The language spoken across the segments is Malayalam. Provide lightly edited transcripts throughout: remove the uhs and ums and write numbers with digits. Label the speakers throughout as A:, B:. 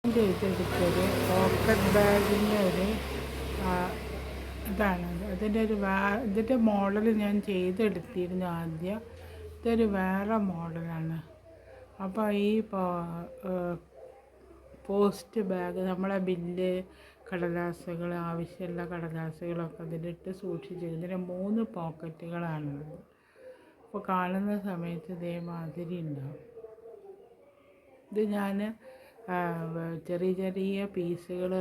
A: ചെയ്തെടുത്തൊരു പോക്കറ്റ് ബാഗിൻ്റെ ഒരു ഇതാണത്. ഇതിൻ്റെ മോഡൽ ഞാൻ ചെയ്തെടുത്തിരുന്നു ആദ്യം. ഇതൊരു വേറെ മോഡലാണ്. അപ്പോൾ ഈ പോസ്റ്റ് ബാഗ് നമ്മളെ ബില്ല് കടലാസുകൾ, ആവശ്യമുള്ള കടലാസുകളൊക്കെ ഇതിലിട്ട് സൂക്ഷിച്ച് ഇതിന് 3 പോക്കറ്റുകളാണുള്ളത്. അപ്പോൾ കാണുന്ന സമയത്ത് ഇതേമാതിരി ഉണ്ടാവും. ഇത് ഞാൻ ചെറിയ ചെറിയ പീസുകൾ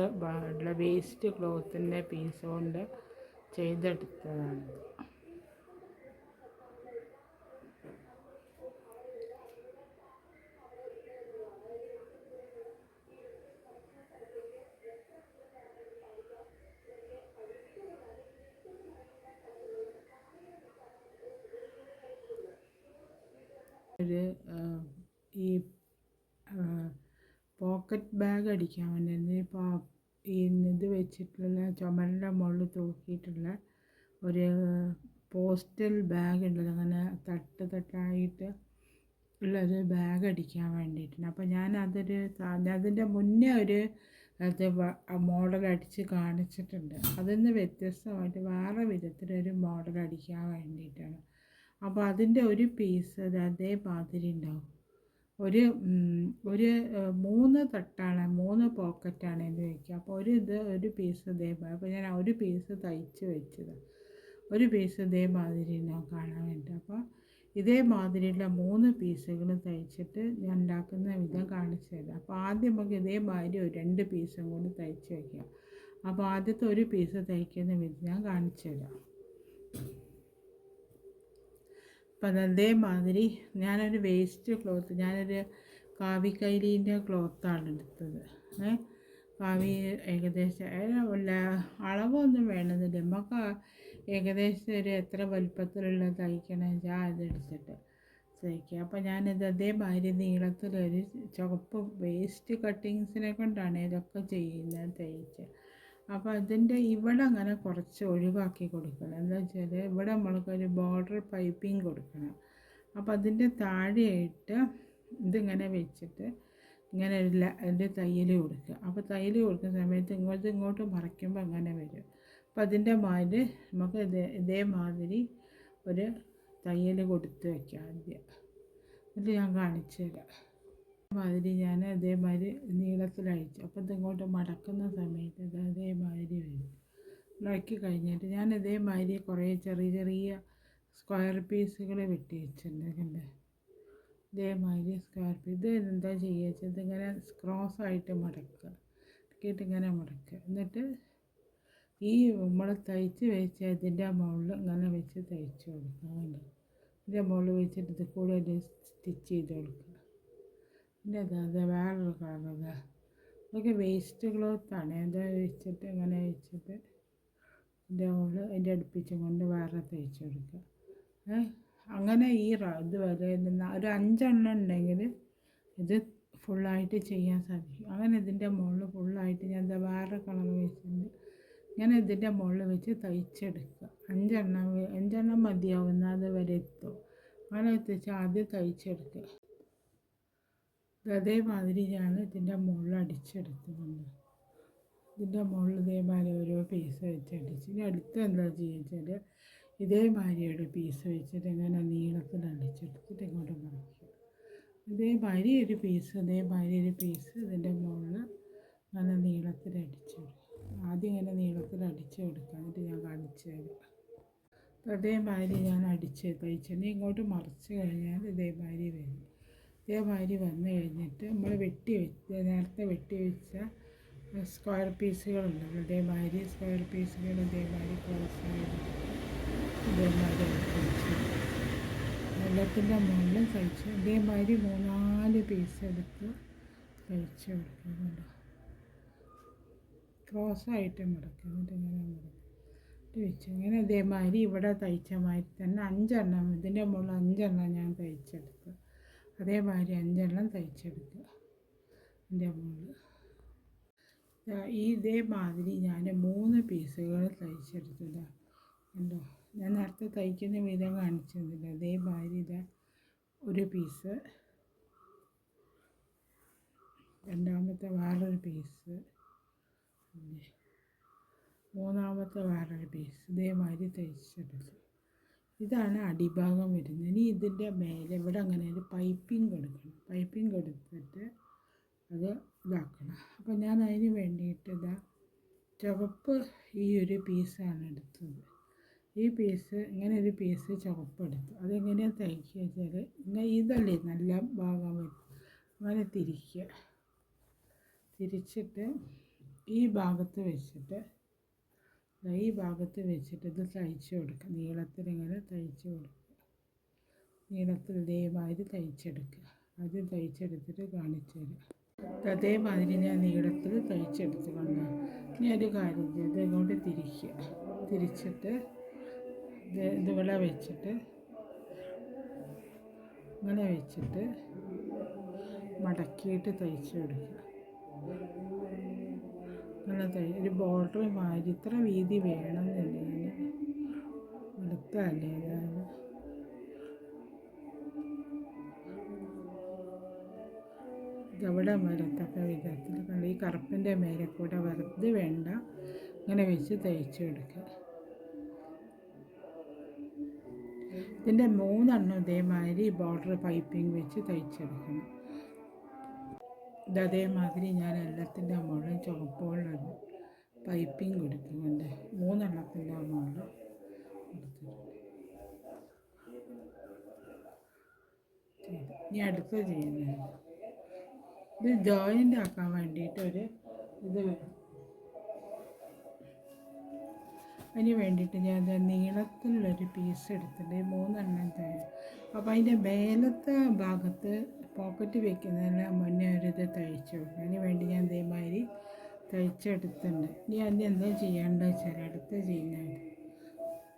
A: വേസ്റ്റ് ക്ലോത്തിൻ്റെ പീസ് കൊണ്ട് ചെയ്തെടുത്തതാണ്. ഒരു ഈ പോക്കറ്റ് ബാഗ് അടിക്കാൻ വേണ്ടി ഇപ്പോൾ ഈ ഇത് വെച്ചിട്ടുള്ള ചുമലിൻ്റെ മുകളിൽ തൂക്കിയിട്ടുള്ള ഒരു പോസ്റ്റൽ ബാഗ് ഉണ്ടല്ലോ, അങ്ങനെ തട്ടായിട്ട് ഉള്ളൊരു ബാഗ് അടിക്കാൻ വേണ്ടിയിട്ടുണ്ട്. അപ്പോൾ ഞാൻ അതിൻ്റെ മുന്നേ ഒരു മോഡൽ അടിച്ച് കാണിച്ചിട്ടുണ്ട്. അതിൽ നിന്ന് വ്യത്യസ്തമായിട്ട് വേറെ വിധത്തിലൊരു മോഡൽ അടിക്കാൻ വേണ്ടിയിട്ടാണ്. അപ്പോൾ അതിൻ്റെ ഒരു പീസ് അതേമാതിരി ഉണ്ടാവും. ഒരു 3 തട്ടാണ്, 3 പോക്കറ്റാണ് ഇത് വയ്ക്കുക. അപ്പോൾ ഒരു പീസ് ഇതേമാതിരി. അപ്പോൾ ഞാൻ ഒരു പീസ് തയ്ച്ച് വെച്ചത്, ഒരു പീസ് ഇതേമാതിരി ഉണ്ടാവും കാണാൻ വേണ്ടി. അപ്പോൾ ഇതേമാതിരിയുള്ള 3 പീസുകൾ തയ്ച്ചിട്ട് ഞാൻ ഉണ്ടാക്കുന്ന വിധം കാണിച്ചു തരാം. അപ്പോൾ ആദ്യം നമുക്ക് ഇതേമാതിരി ഒരു 2 പീസും കൂടി തയ്ച്ച് വയ്ക്കാം. അപ്പോൾ ആദ്യത്തെ ഒരു പീസ് തയ്ക്കുന്ന വിധം ഞാൻ കാണിച്ചു തരാം. അപ്പം അതേമാതിരി ഞാനൊരു വേസ്റ്റ് ക്ലോത്ത്, ഞാനൊരു കാവിക്കൈലീൻ്റെ ക്ലോത്താണ് എടുത്തത്. കാവി ഏകദേശം അളവൊന്നും വേണമെന്നില്ല, നമുക്ക് ഏകദേശം ഒരു എത്ര വലുപ്പത്തിലുള്ള തയ്ക്കണമെന്ന് വെച്ചാൽ അതെടുത്തിട്ട് തയ്ക്കുക. അപ്പോൾ ഞാനിത് അതേമാതിരി നീളത്തിലൊരു ചുവപ്പ് വേസ്റ്റ് കട്ടിങ്സിനെ കൊണ്ടാണ് ഇതൊക്കെ ചെയ്യുന്നത്, തയ്ച്ച്. അപ്പോൾ അതിൻ്റെ ഇവിടെ അങ്ങനെ കുറച്ച് ഒഴിവാക്കി കൊടുക്കണം. എന്താ വെച്ചാൽ ഇവിടെ നമ്മൾക്കൊരു ബോർഡർ പൈപ്പിംഗ് കൊടുക്കണം. അപ്പോൾ അതിൻ്റെ താഴെയായിട്ട് ഇതിങ്ങനെ വെച്ചിട്ട് ഇങ്ങനെ അതിൻ്റെ തയ്യൽ കൊടുക്കുക. അപ്പോൾ തയ്യൽ കൊടുക്കുന്ന സമയത്ത് ഇങ്ങോട്ട് മറയ്ക്കുമ്പോൾ അങ്ങനെ വരും. അപ്പോൾ അതിൻ്റെ മാതിരി നമുക്ക് ഇതേമാതിരി ഒരു തയ്യൽ കൊടുത്ത് വയ്ക്കാം ആദ്യം. എന്നിട്ട് ഞാൻ കാണിച്ചു തരാം. മാതിരി ഞാൻ അതേമാതിരി നീളത്തിലഴിച്ചു. അപ്പോൾ ഇതിങ്ങോട്ട് മടക്കുന്ന സമയത്ത് ഇത് അതേമാതിരി വരും. മടക്കി കഴിഞ്ഞിട്ട് ഞാൻ ഇതേമാതിരി കുറേ ചെറിയ സ്ക്വയർ പീസുകൾ വെട്ടി വെച്ചിട്ടുണ്ട്. ഇതേമാതിരി സ്ക്വയർ പീസ്. ഇത് എന്താ ചെയ്യുക വെച്ചാൽ ഇതിങ്ങനെ ക്രോസായിട്ട് മടക്കുക, ഇങ്ങനെ മടക്കുക. എന്നിട്ട് ഈ നമ്മൾ തയ്ച്ച് വെച്ച ഇതിൻ്റെ മുകളിൽ ഇങ്ങനെ വെച്ച് തയ്ച്ച് കൊടുക്കുക. ഇതിൻ്റെ മുകളിൽ വെച്ചിട്ട് ഇത് കൂടെ സ്റ്റിച്ച് ചെയ്ത് കൊടുക്കുക. പിന്നെ അത് വേറൊരു കളർ, അതൊക്കെ വേസ്റ്റ് ക്ലോത്താണ്. അത് വെച്ചിട്ട് ഇങ്ങനെ വെച്ചിട്ട് ഇതിൻ്റെ മുകളിൽ അതിൻ്റെ അടുപ്പിച്ചും കൊണ്ട് വേറെ തയ്ച്ച് കൊടുക്കുക. അങ്ങനെ ഈ ഇത് വരെ ഒരു 5 എണ്ണം ഉണ്ടെങ്കിൽ ഇത് ഫുള്ളായിട്ട് ചെയ്യാൻ സാധിക്കും. അങ്ങനെ ഇതിൻ്റെ മുകളിൽ ഫുള്ളായിട്ട് ഞാൻ വേറെ കളർ വെച്ചിട്ടുണ്ട്. ഇങ്ങനെ ഇതിൻ്റെ മുകളിൽ വെച്ച് തയ്ച്ചെടുക്കുക. 5 എണ്ണം മതിയാവുന്ന അത് വരെ എത്തും. അങ്ങനെ എത്തിച്ച് ആദ്യം തയ്ച്ചെടുക്കുക. അതേമാതിരി ഞാൻ ഇതിൻ്റെ മുകളിൽ അടിച്ചെടുത്തുകൊണ്ട് ഇതിൻ്റെ മുകളിൽ ഇതേമാതിരി ഓരോ പീസ് വെച്ച് അടിച്ച് ഇനി അടുത്ത് എന്താ ചെയ്യുക വെച്ചാൽ ഇതേമാതിരി ഒരു പീസ് വെച്ചിട്ട് ഇങ്ങനെ നീളത്തിൽ അടിച്ചെടുത്തിട്ട് ഇങ്ങോട്ട് മറിക്കുക. ഇതേമാതിരി ഒരു പീസ് ഇതിൻ്റെ മുകളിൽ നല്ല നീളത്തിൽ അടിച്ചെടുക്കുക. ആദ്യം ഇങ്ങനെ നീളത്തിൽ അടിച്ച് കൊടുക്കുക, എന്നിട്ട് ഞാൻ കാണിച്ചു തരാം. അതേമാതിരി ഞാൻ തയ്ച്ചിട്ട് ഇങ്ങോട്ട് മറിച്ച് കഴിഞ്ഞാൽ ഇതേമാതിരി വരും. ഇതേമാതിരി വന്നു കഴിഞ്ഞിട്ട് നമ്മൾ നേരത്തെ വെട്ടി വെച്ച സ്ക്വയർ പീസുകളുണ്ടല്ലോ, ഇതേമാതിരി സ്ക്വയർ പീസുകൾ ഇതേമാതിരി ക്ലോസായിട്ട് ഇതേമാതിരി തയ്ച്ച് വെള്ളത്തിൻ്റെ മുകളിൽ തയ്ച്ച് ഇതേമാതിരി 3-4 പീസ് എടുത്ത് തയ്ച്ച് കൊടുക്കുന്നുണ്ട്. ക്രോസായിട്ട് മടക്കുക, എന്നിട്ട് ഇങ്ങനെ മടക്കി വെച്ച് ഇങ്ങനെ ഇതേമാതിരി ഇവിടെ തയ്ച്ച മാതിരി തന്നെ 5 എണ്ണം ഇതിൻ്റെ മുകളിൽ 5 എണ്ണം ഞാൻ തയ്ച്ചെടുത്തു. അതേമാതിരി 5 എണ്ണം തയ്ച്ചെടുക്കുക ഇതിൻ്റെ മുകളിൽ. ഇതേമാതിരി ഞാൻ 3 പീസുകൾ തയ്ച്ചെടുത്തതാണ്. കണ്ടോ, ഞാൻ നേരത്തെ തയ്ക്കുന്ന വിധം കാണിച്ചു തന്നില്ല. അതേമാതിരി ഒരു പീസ് രണ്ടാമത്തെ വേറൊരു പീസ്, മൂന്നാമത്തെ വേറൊരു പീസ് ഇതേമാതിരി തയ്ച്ചെടുത്തു. ഇതാണ് അടിഭാഗം വരുന്നത്. ഇനി ഇതിൻ്റെ മേലെ ഇവിടെ അങ്ങനെ ഒരു പൈപ്പിംഗ് കൊടുക്കണം. പൈപ്പിംഗ് കൊടുത്തിട്ട് അത് ഇതാക്കണം. അപ്പോൾ ഞാൻ അതിന് വേണ്ടിയിട്ട് ഇതാ ചുവപ്പ് ഈ ഒരു പീസാണ് എടുത്തത്. ഈ പീസ് ഇങ്ങനെ ഒരു പീസ് ചുവപ്പ് എടുത്തു. അതെങ്ങനെയാണ് തയ്ക്കുക വെച്ചാൽ ഇങ്ങനെ ഇതല്ലേ നല്ല ഭാഗം വരും, അങ്ങനെ തിരിച്ചിട്ട് ഈ ഭാഗത്ത് വെച്ചിട്ട് ഇത് തയ്ച്ച് കൊടുക്കുക. നീളത്തിൽ ഇങ്ങനെ തയ്ച്ച് കൊടുക്കുക. നീളത്തിൽ ഇതേമാതിരി തയ്ച്ചെടുക്കുക. ആദ്യം തയ്ച്ചെടുത്തിട്ട് കാണിച്ചു തരാം. അതേമാതിരി ഞാൻ നീളത്തിൽ തയ്ച്ചെടുത്ത് കൊണ്ട് ഇനി ഒരു കാര്യം ചെയ്ത് ഇങ്ങോട്ട് തിരിച്ചിട്ട് ഇതിവിടെ വെച്ചിട്ട് ഇങ്ങനെ വെച്ചിട്ട് മടക്കിയിട്ട് തയ്ച്ച് കൊടുക്കുക. അങ്ങനെ ഒരു ബോർഡർ മാതിരി ഇത്ര വീതി വേണമെന്നില്ല, എടുത്തല്ലേ അതാണ്. ഇതവിടെ വരത്തക്ക വിധത്തിൽ കണ്ട് ഈ കറുപ്പിൻ്റെ മേലെ കൂടെ വെറുതെ വേണ്ട, ഇങ്ങനെ വെച്ച് തയ്ച്ച് കൊടുക്കുക. ഇതിൻ്റെ 3 എണ്ണം ഇതേമാതിരി ബോർഡർ പൈപ്പിംഗ് വെച്ച് തയ്ച്ചെടുക്കണം. ഇതേമാതിരി ഞാൻ എല്ലാത്തിൻ്റെ മുകളിൽ ചുവപ്പുകളിൽ പൈപ്പിംഗ് കൊടുക്കുന്നുണ്ട്. 3 എണ്ണത്തിൻ്റെ മുകളിൽ കൊടുത്തിട്ടുണ്ട്. ഇനി അടുത്ത ചെയ്യുന്നത് ഇത് ജോയിൻ്റ് ആക്കാൻ വേണ്ടിയിട്ട് ഇത് വേണം. അതിന് വേണ്ടിയിട്ട് ഞാൻ നീളത്തിലുള്ളൊരു പീസ് എടുത്തിട്ട് 3 എണ്ണം തയ്യും. അപ്പോൾ അതിൻ്റെ മേലത്തെ ഭാഗത്ത് പോക്കറ്റ് വെക്കുന്നതിന് മുന്നേ ഇത് തയ്ച്ചു കൊടുക്കും. അതിന് വേണ്ടി ഞാൻ ഇതേമാതിരി തയ്ച്ചെടുത്തിട്ടുണ്ട്. ഇനി അതിന് എന്താ ചെയ്യേണ്ടത് വെച്ചാൽ അടുത്ത് ചെയ്യുന്നത്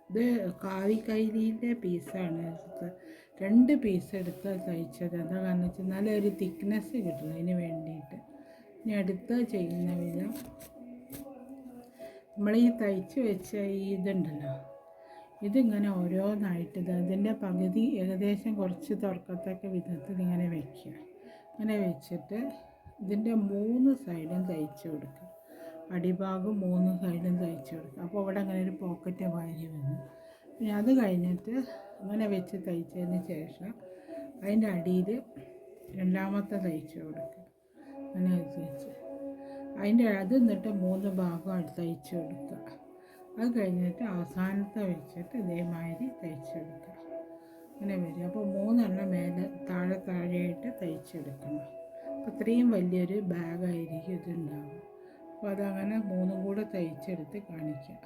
A: ഇത് കാവിക്കൈലീൻ്റെ പീസാണ്. 2 പീസ് എടുത്ത് തയ്ച്ചത്. എന്താ കാരണം വെച്ചാൽ നല്ലൊരു തിക്നെസ് കിട്ടും. അതിന് വേണ്ടിയിട്ട് ഇനി അടുത്ത് ചെയ്യുന്ന വിധം നമ്മൾ ഈ തയ്ച്ച് വെച്ച ഇതുണ്ടല്ലോ, ഇതിങ്ങനെ ഓരോന്നായിട്ട് അതിൻ്റെ പകുതി ഏകദേശം കുറച്ച് തുറക്കത്തക്ക വിധത്തിൽ ഇങ്ങനെ വയ്ക്കുക. അങ്ങനെ വെച്ചിട്ട് ഇതിൻ്റെ 3 സൈഡും തയ്ച്ച് കൊടുക്കുക. അടിഭാഗം 3 സൈഡും തയ്ച്ച് കൊടുക്കുക. അപ്പോൾ ഇവിടെ അങ്ങനെ ഒരു പോക്കറ്റ് മാതിരി വന്നു. പിന്നെ അത് കഴിഞ്ഞിട്ട് അങ്ങനെ വെച്ച് തയ്ച്ചതിന് ശേഷം അതിൻ്റെ അടിയിൽ രണ്ടാമത്തെ തയ്ച്ച് കൊടുക്കുക. അങ്ങനെ തയ്ച്ച് അതിൻ്റെ അത് എന്നിട്ട് 3 ഭാഗം തയ്ച്ച് കൊടുക്കുക. അത് കഴിഞ്ഞിട്ട് അവസാനത്തെ വെച്ചിട്ട് ഇതേമാതിരി തയ്ച്ചെടുക്കുക. അങ്ങനെ വരും. അപ്പോൾ 3 എണ്ണം മേലെ താഴെയായിട്ട് തയ്ച്ചെടുക്കണം. അപ്പോൾ ഇത്രയും വലിയൊരു ബാഗായിരിക്കും ഇതുണ്ടാവും. അപ്പോൾ അതങ്ങനെ 3 കൂടെ തയ്ച്ചെടുത്ത് കാണിക്കാം.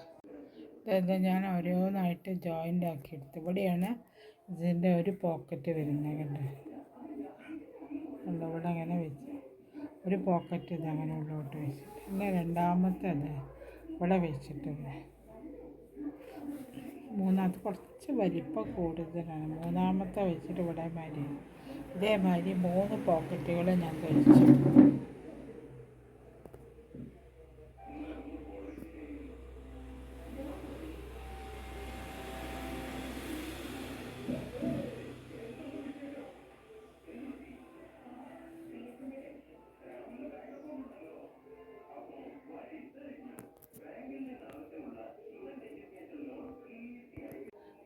A: ഇതെന്താ ഞാൻ ഓരോന്നായിട്ട് ജോയിൻ്റ് ആക്കിയെടുത്ത് ഇവിടെയാണ് ഇതിൻ്റെ ഒരു പോക്കറ്റ് വരുന്നത്. കണ്ടോ ഇവിടെ അങ്ങനെ വെച്ച് ഒരു പോക്കറ്റ് ഇതങ്ങനെ ഉള്ളോട്ട് വെച്ചിട്ട് പിന്നെ രണ്ടാമത്തെ ഇവിടെ വെച്ചിട്ടുണ്ട്. മൂന്നാമത്തെ കുറച്ച് വലിപ്പം കൂടുതലാണ്. മൂന്നാമത്തെ വെച്ചിട്ട് ഇവിടെ ഇതേമാതിരി 3 പോക്കറ്റുകൾ ഞാൻ തയ്ച്ചു.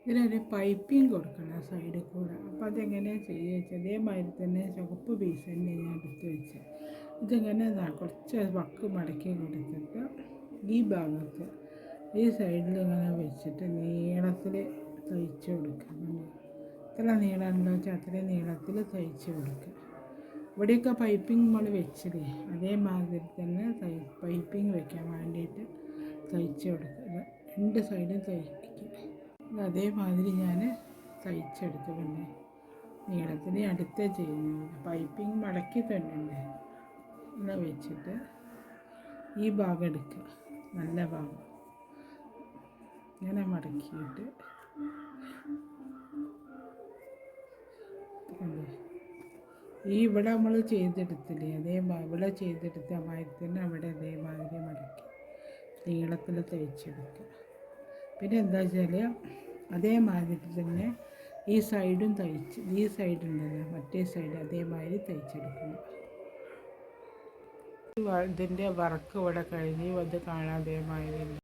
A: ഇതിനൊരു പൈപ്പിംഗ് കൊടുക്കണം സൈഡിൽ കൂടെ. അപ്പോൾ അതെങ്ങനെയാണ് ചെയ്യുക വെച്ചാൽ അതേമാതിരി തന്നെ ചുവപ്പ് പീസ് തന്നെ ഞാൻ എടുത്ത് വെച്ചത്. ഇതിങ്ങനെ കുറച്ച് വക്ക് മടക്കി കൊടുത്തിട്ട് ഈ ഭാഗത്ത് ഈ സൈഡിൽ ഇങ്ങനെ വെച്ചിട്ട് നീളത്തിൽ തയ്ച്ച് കൊടുക്കുക. എത്ര നീളമുണ്ടോ വെച്ചാൽ അത്രയും നീളത്തിൽ തയ്ച്ച് കൊടുക്കുക. ഇവിടെയൊക്കെ പൈപ്പിംഗ് നമ്മൾ വെച്ചില്ലേ അതേമാതിരി തന്നെ പൈപ്പിംഗ് വെക്കാൻ വേണ്ടിയിട്ട് തയ്ച്ച് കൊടുക്കുക. 2 സൈഡും തയ്ക്കുക. അതേമാതിരി ഞാൻ തയ്ച്ചെടുത്ത് പിന്നെ നീളത്തിന് അടുത്ത ചെയ്യുന്നത് പൈപ്പിംഗ് മടക്കി തന്നെ ഇങ്ങനെ വെച്ചിട്ട് ഈ ഭാഗം എടുക്കുക. നല്ല ഭാഗം ഇങ്ങനെ മടക്കിയിട്ട് ഈ ഇവിടെ നമ്മൾ ചെയ്തെടുത്തില്ലേ ഇവിടെ ചെയ്തെടുത്ത മാതിരി തന്നെ അവിടെ അതേമാതിരി മടക്കി നീളത്തിൽ തയ്ച്ചെടുക്കുക. പിന്നെ എന്താ വെച്ചാൽ അതേമാതിരി തന്നെ ഈ സൈഡും തയ്ച്ച് ഈ സൈഡുണ്ടല്ലോ മറ്റേ സൈഡ് അതേമാതിരി തയ്ച്ചെടുക്കണം. ഇതിൻ്റെ വർക്ക് ഇവിടെ കഴിഞ്ഞ് അത് കാണാൻ അതേമാതിരി